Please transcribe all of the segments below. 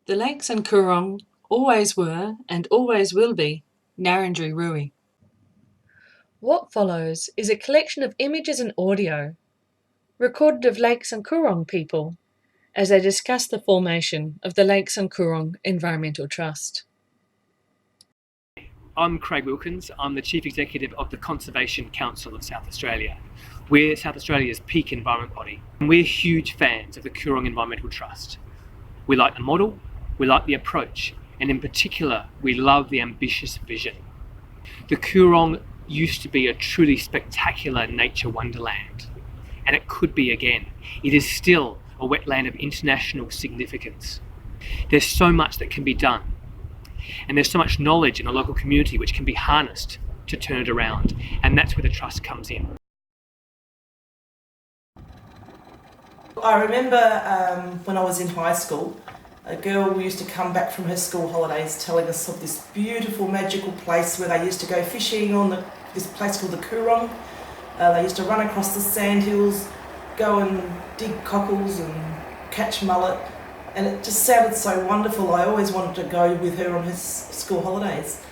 The Lakes and Coorong always were and always will be Narrandjri Rui. What follows is a collection of images and audio recorded of Lakes and Coorong people as they discuss the formation of the Lakes and Coorong Environmental Trust. I'm Craig Wilkins. I'm the Chief Executive of the Conservation Council of South Australia. We're South Australia's peak environment body, and we're huge fans of the Coorong Environmental Trust. We like the model, we like the approach, and in particular, we love the ambitious vision. The Coorong used to be a truly spectacular nature wonderland, and it could be again. It is still a wetland of international significance. There's so much that can be done, and there's so much knowledge in the local community which can be harnessed to turn it around, and that's where the trust comes in. I remember when I was in high school, a girl used to come back from her school holidays telling us of this beautiful magical place where they used to go fishing on this place called the Coorong. They used to run across the sandhills, go and dig cockles and catch mullet, and it just sounded so wonderful. I always wanted to go with her on her school holidays.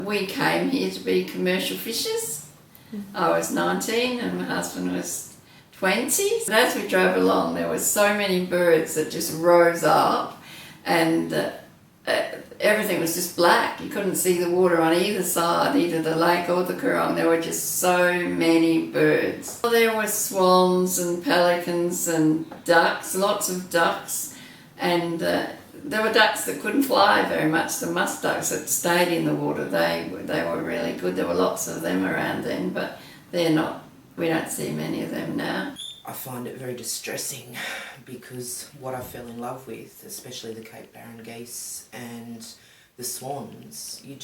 We came here to be commercial fishers. I was 19 and my husband was 20. And as we drove along, there were so many birds that just rose up, and everything was just black. You couldn't see the water on either side, either the lake or the Coorong. There were just so many birds. There were swans and pelicans and ducks, lots of ducks, and there were ducks that couldn't fly very much. The musk ducks that stayed in the water, they were really good. There were lots of them around then, but we don't see many of them now. I find it very distressing because what I fell in love with, especially the Cape Barren geese and the swans, you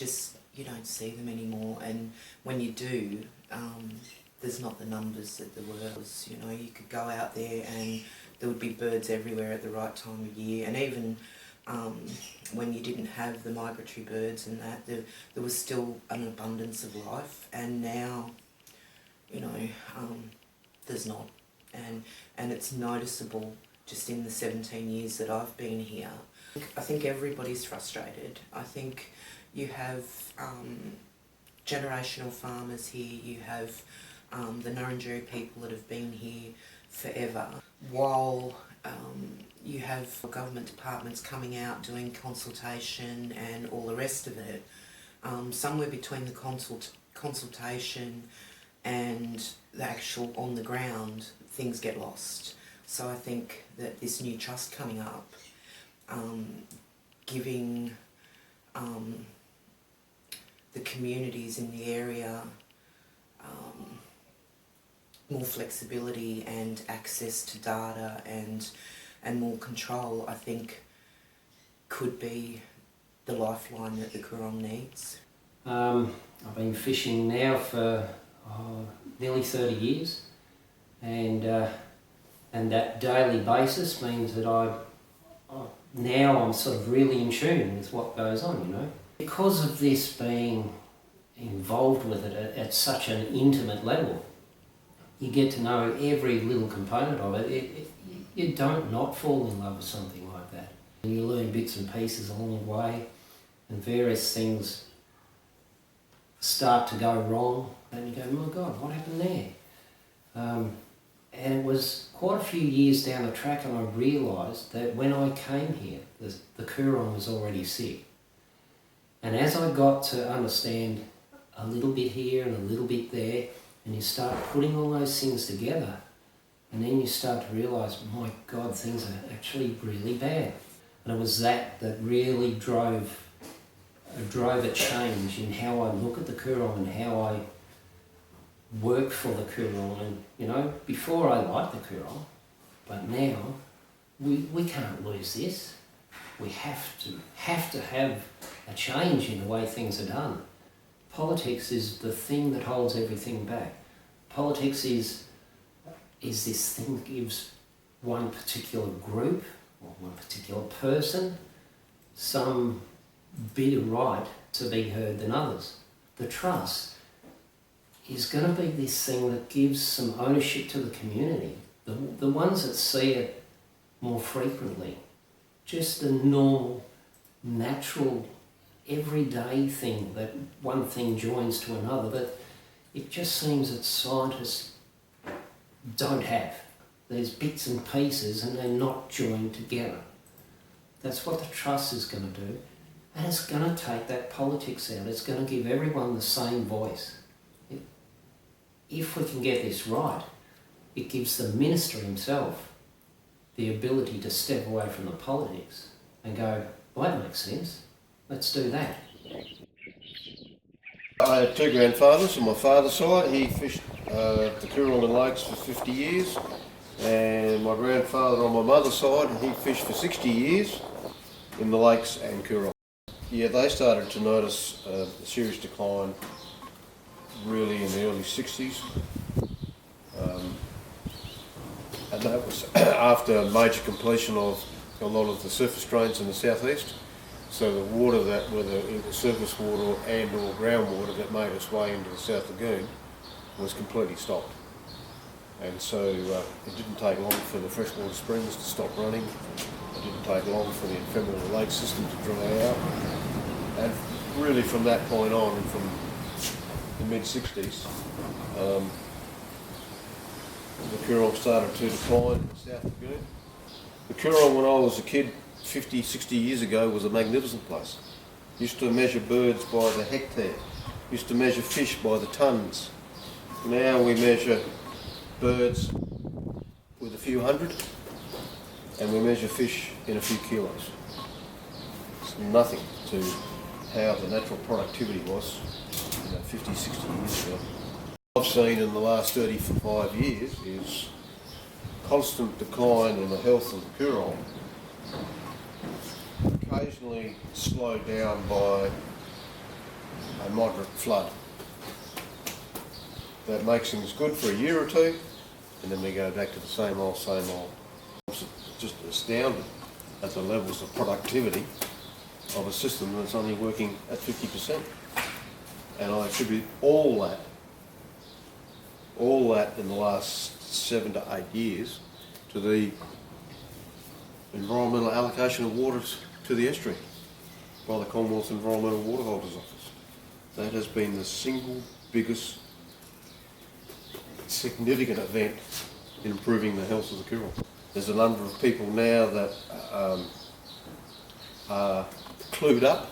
don't see them anymore, and when you do, there's not the numbers that there were. You know, you could go out there and there would be birds everywhere at the right time of year, and even when you didn't have the migratory birds and that, there was still an abundance of life, and now, there's not. And it's noticeable just in the 17 years that I've been here. I think everybody's frustrated. I think you have generational farmers here, you have the Narrandjri people that have been here forever, while you have government departments coming out doing consultation and all the rest of it. Somewhere between the consultation and the actual on the ground, things get lost. So I think that this new trust coming up, giving the communities in the area more flexibility and access to data and more control, I think could be the lifeline that the Coorong needs. I've been fishing now for nearly 30 years, and that daily basis means that I'm sort of really in tune with what goes on, Because of this being involved with it at such an intimate level, you get to know every little component of it. You don't not fall in love with something like that. And you learn bits and pieces along the way, and various things start to go wrong, and you go, my God, what happened there? And it was quite a few years down the track, and I realised that when I came here, the Coorong was already sick. And as I got to understand a little bit here and a little bit there, and you start putting all those things together, and then you start to realise, my God, things are actually really bad. And it was that really drove a change in how I look at the Coorong and how I work for the Coorong. And before I liked the Coorong, but now we can't lose this. We have to have a change in the way things are done. Politics is the thing that holds everything back. Politics is this thing that gives one particular group or one particular person some bigger right to be heard than others. The trust is going to be this thing that gives some ownership to the community. The ones that see it more frequently. Just a normal, natural, everyday thing that one thing joins to another that it just seems that scientists don't have. There's bits and pieces and they're not joined together. That's what the trust is going to do, and it's going to take that politics out. It's going to give everyone the same voice. If we can get this right, it gives the minister himself the ability to step away from the politics and go, well, that makes sense, let's do that. I had two grandfathers on my father's side. He fished the Coorong and Lakes for 50 years, and my grandfather on my mother's side, he fished for 60 years in the Lakes and Coorong. Yeah, they started to notice a serious decline really in the early 60s. And that was after major completion of a lot of the surface drains in the southeast. So the water that, whether it was surface water and or groundwater that made its way into the South Lagoon was completely stopped. And so it didn't take long for the freshwater springs to stop running. It didn't take long for the ephemeral lake system to dry out. And really from that point on, and from the mid-60s, the Coorong started to decline in the South Lagoon. The Coorong, when I was a kid, 50, 60 years ago, was a magnificent place. Used to measure birds by the hectare. Used to measure fish by the tonnes. Now we measure birds with a few hundred, and we measure fish in a few kilos. It's nothing to how the natural productivity was 50, 60 years ago. What I've seen in the last 35 years is constant decline in the health of the Coorong, occasionally slowed down by a moderate flood. That makes things good for a year or two, and then we go back to the same old, same old. I'm just astounded at the levels of productivity of a system that's only working at 50%. And I attribute all that in the last 7 to 8 years to the environmental allocation of waters to the estuary by the Commonwealth Environmental Waterholders Office. That has been the single biggest significant event in improving the health of the Coorong. There's a number of people now that are clued up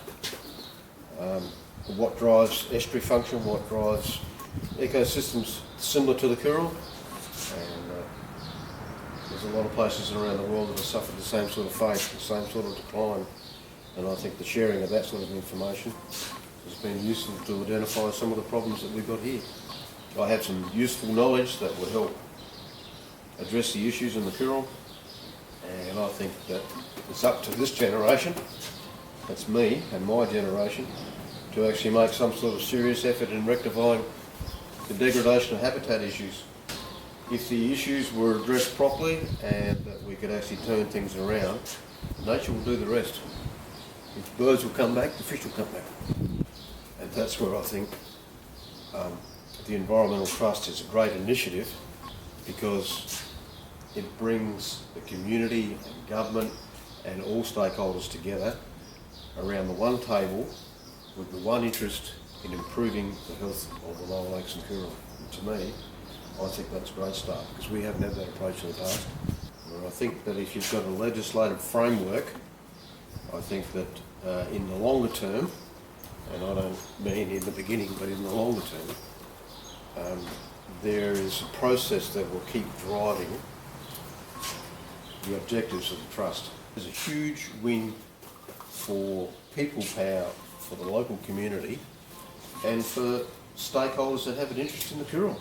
what drives estuary function, what drives ecosystems similar to the Coorong, and there's a lot of places around the world that have suffered the same sort of fate, the same sort of decline, and I think the sharing of that sort of information has been useful to identify some of the problems that we've got here. I have some useful knowledge that would help address the issues in the Coorong, and I think that it's up to this generation, that's me and my generation, to actually make some sort of serious effort in rectifying the degradation of habitat issues. If the issues were addressed properly and that we could actually turn things around, nature will do the rest. If birds will come back, the fish will come back. And that's where I think the Environmental Trust is a great initiative, because it brings the community and government and all stakeholders together around the one table with the one interest in improving the health of the lower lakes and Coorong. And to me, I think that's a great start, because we haven't had that approach in the past. And I think that if you've got a legislative framework, I think that in the longer term, and I don't mean in the beginning, but in the longer term, there is a process that will keep driving the objectives of the Trust. There's a huge win for people power, for the local community, and for stakeholders that have an interest in the Coorong.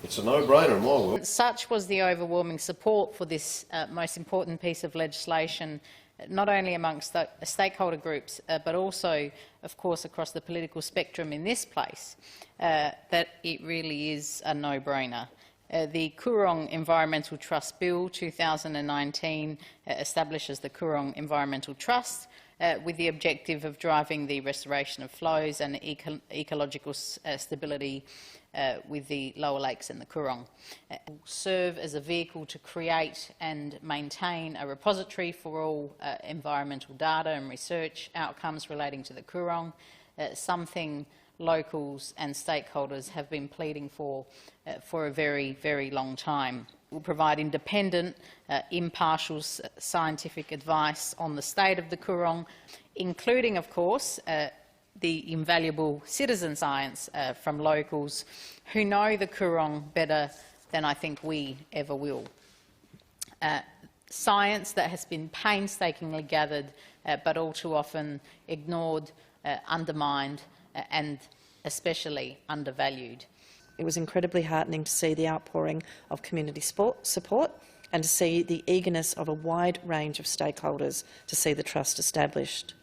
It's a no-brainer in my world. Such was the overwhelming support for this most important piece of legislation, not only amongst the stakeholder groups, but also, of course, across the political spectrum in this place, that it really is a no-brainer. The Coorong Environmental Trust Bill 2019 establishes the Coorong Environmental Trust, with the objective of driving the restoration of flows and ecological stability with the lower lakes and the Coorong. Serve as a vehicle to create and maintain a repository for all environmental data and research outcomes relating to the Coorong, something locals and stakeholders have been pleading for a very, very long time. It will provide independent, impartial scientific advice on the state of the Coorong, including, of course, the invaluable citizen science from locals who know the Coorong better than I think we ever will. Science that has been painstakingly gathered but all too often ignored, undermined and especially undervalued. It was incredibly heartening to see the outpouring of community support and to see the eagerness of a wide range of stakeholders to see the trust established.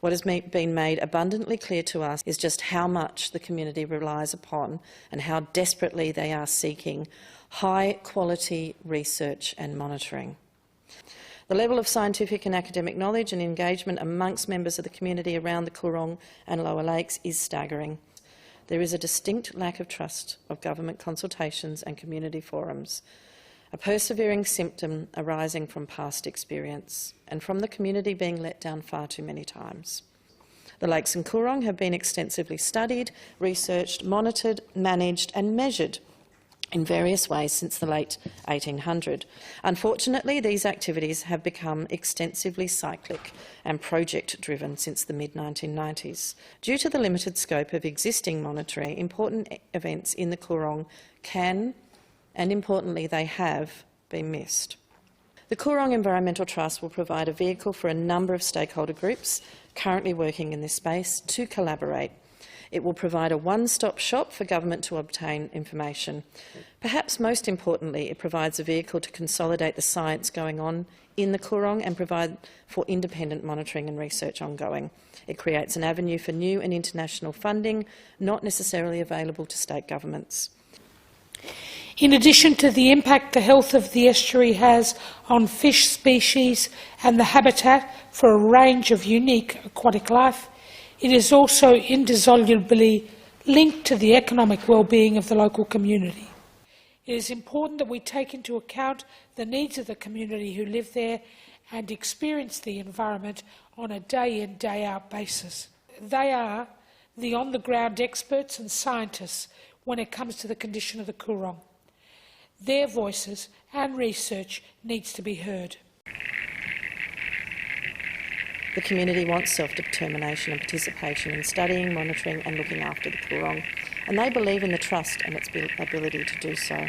What has been made abundantly clear to us is just how much the community relies upon and how desperately they are seeking high-quality research and monitoring. The level of scientific and academic knowledge and engagement amongst members of the community around the Coorong and Lower Lakes is staggering. There is a distinct lack of trust of government consultations and community forums, a persevering symptom arising from past experience and from the community being let down far too many times. The Lakes and Coorong have been extensively studied, researched, monitored, managed and measured in various ways since the late 1800s. Unfortunately, these activities have become extensively cyclic and project-driven since the mid-1990s. Due to the limited scope of existing monitoring, important events in the Coorong can, and importantly they have, been missed. The Coorong Environmental Trust will provide a vehicle for a number of stakeholder groups currently working in this space to collaborate. It will provide a one-stop shop for government to obtain information. Perhaps most importantly, it provides a vehicle to consolidate the science going on in the Coorong and provide for independent monitoring and research ongoing. It creates an avenue for new and international funding, not necessarily available to state governments. In addition to the impact the health of the estuary has on fish species and the habitat for a range of unique aquatic life, it is also indissolubly linked to the economic well-being of the local community. It is important that we take into account the needs of the community who live there and experience the environment on a day-in, day-out basis. They are the on-the-ground experts and scientists when it comes to the condition of the Coorong. Their voices and research needs to be heard. The community wants self-determination and participation in studying, monitoring and looking after the Coorong, and they believe in the trust and its ability to do so.